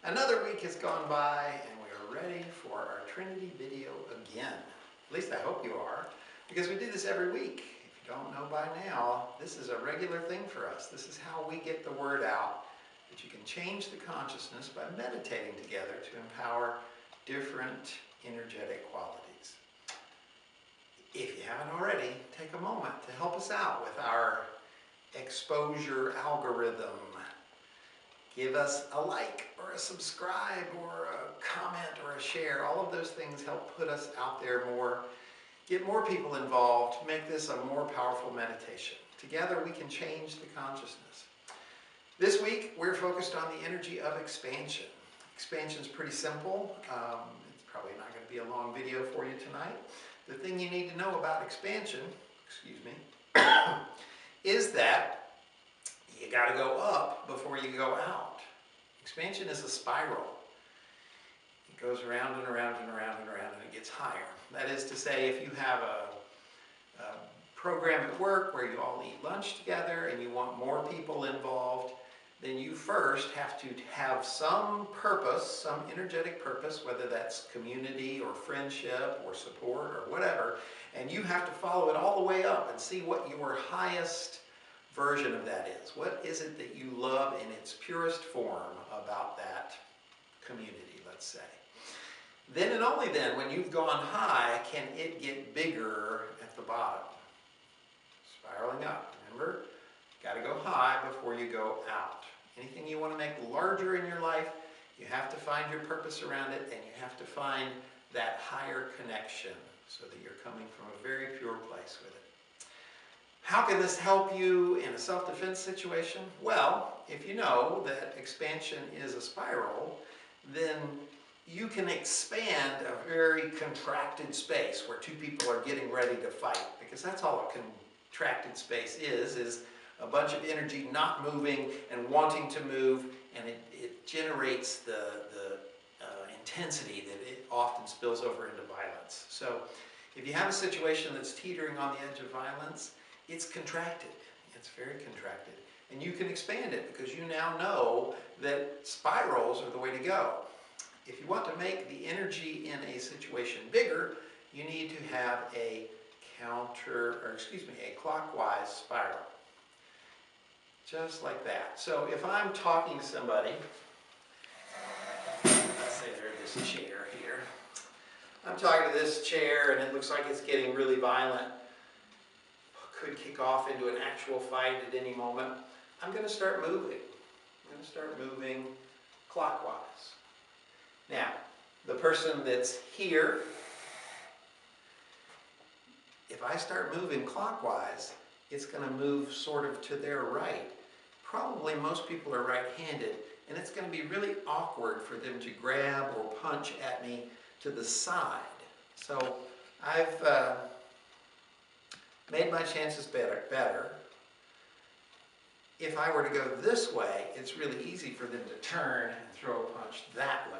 Another week has gone by and we are ready for our Trinity video again. At least I hope you are, because we do this every week. If you don't know by now, this is a regular thing for us. This is how we get the word out that you can change the consciousness by meditating together to empower different energetic qualities. If you haven't already, take a moment to help us out with our exposure algorithm. Give us a like or a subscribe or a comment or a share. All of those things help put us out there more, get more people involved, make this a more powerful meditation. Together we can change the consciousness. This week we're focused on the energy of expansion. Expansion is pretty simple. It's probably not going to be a long video for you tonight. The thing you need to know about expansion, is that you got to go up before you go out. Expansion is a spiral. It goes around and around and around and around and it gets higher. That is to say, if you have a program at work where you all eat lunch together and you want more people involved, then you first have to have some purpose, some energetic purpose, whether that's community or friendship or support or whatever, and you have to follow it all the way up and see what your highest version of that is. What is it that you love in its purest form about that community, let's say. Then and only then, when you've gone high, can it get bigger at the bottom. Spiraling up, remember? Got to go high before you go out. Anything you want to make larger in your life, you have to find your purpose around it, and you have to find that higher connection so that you're coming from a very pure place with it. How can this help you in a self-defense situation? Well, if you know that expansion is a spiral, then you can expand a very contracted space where two people are getting ready to fight, because that's all a contracted space is a bunch of energy not moving and wanting to move, and it generates the intensity that it often spills over into violence. So if you have a situation that's teetering on the edge of violence, it's contracted. It's very contracted. And you can expand it because you now know that spirals are the way to go. If you want to make the energy in a situation bigger, you need to have a a clockwise spiral. Just like that. So if I'm talking to somebody, let's say there's this chair here. I'm talking to this chair and it looks like it's getting really violent. Could kick off into an actual fight at any moment. I'm going to start moving. I'm going to start moving clockwise. Now, the person that's here, if I start moving clockwise, it's going to move sort of to their right. Probably most people are right-handed, and it's going to be really awkward for them to grab or punch at me to the side. So I've made my chances better. If I were to go this way, it's really easy for them to turn and throw a punch that way.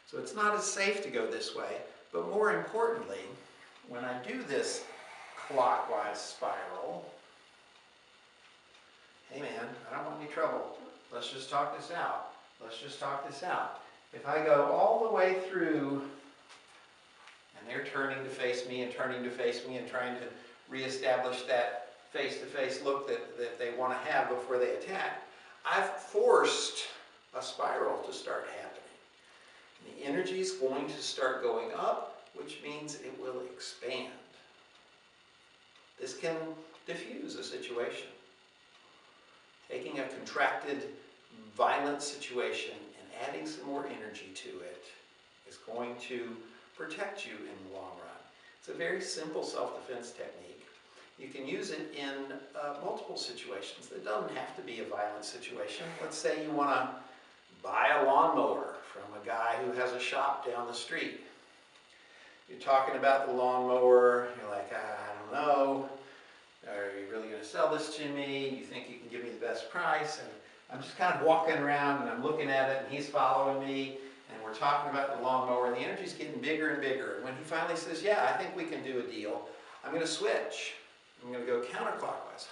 So it's not as safe to go this way, but more importantly, when I do this clockwise spiral, hey man, I don't want any trouble. Let's just talk this out. Let's just talk this out. If I go all the way through, and they're turning to face me and turning to face me and trying to reestablish that face-to-face look that they want to have before they attack, I've forced a spiral to start happening. And the energy is going to start going up, which means it will expand. This can diffuse a situation. Taking a contracted, violent situation and adding some more energy to it is going to protect you in the long run. It's a very simple self-defense technique. You can use it in multiple situations. It doesn't have to be a violent situation. Let's say you want to buy a lawnmower from a guy who has a shop down the street. You're talking about the lawnmower, you're like, I don't know, are you really going to sell this to me? You think you can give me the best price? And I'm just kind of walking around and I'm looking at it and he's following me and we're talking about the lawnmower and the energy's getting bigger and bigger. And when he finally says, yeah, I think we can do a deal, I'm going to switch. I'm going to go counterclockwise.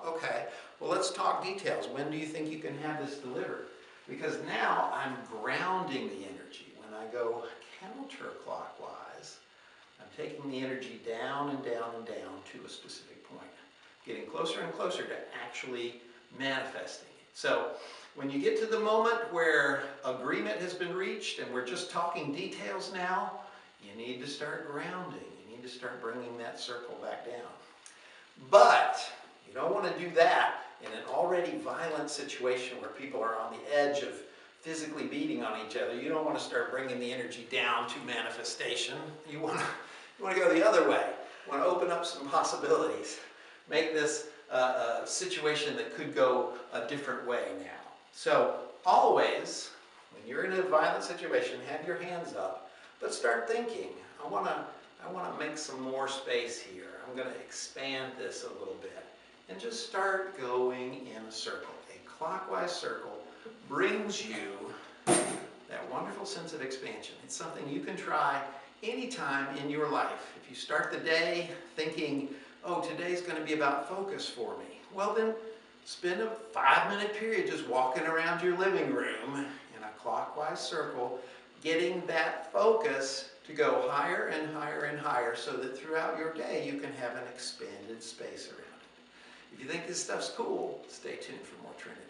Okay. Well, let's talk details. When do you think you can have this delivered? Because now I'm grounding the energy. When I go counterclockwise, I'm taking the energy down and down and down to a specific point, getting closer and closer to actually manifesting it. So when you get to the moment where agreement has been reached and we're just talking details now, you need to start grounding. You need to start bringing that circle back down. But you don't want to do that in an already violent situation where people are on the edge of physically beating on each other. You don't want to start bringing the energy down to manifestation. You want to go the other way. You want to open up some possibilities. Make this a situation that could go a different way now. So always, when you're in a violent situation, have your hands up, but start thinking, I want to make some more space here. I'm going to expand this a little bit. And just start going in a circle. A clockwise circle brings you that wonderful sense of expansion. It's something you can try anytime in your life. If you start the day thinking, oh, today's going to be about focus for me, well then spend a 5-minute period just walking around your living room in a clockwise circle, getting that focus to go higher and higher and higher so that throughout your day you can have an expanded space around it. If you think this stuff's cool, stay tuned for more Trinity.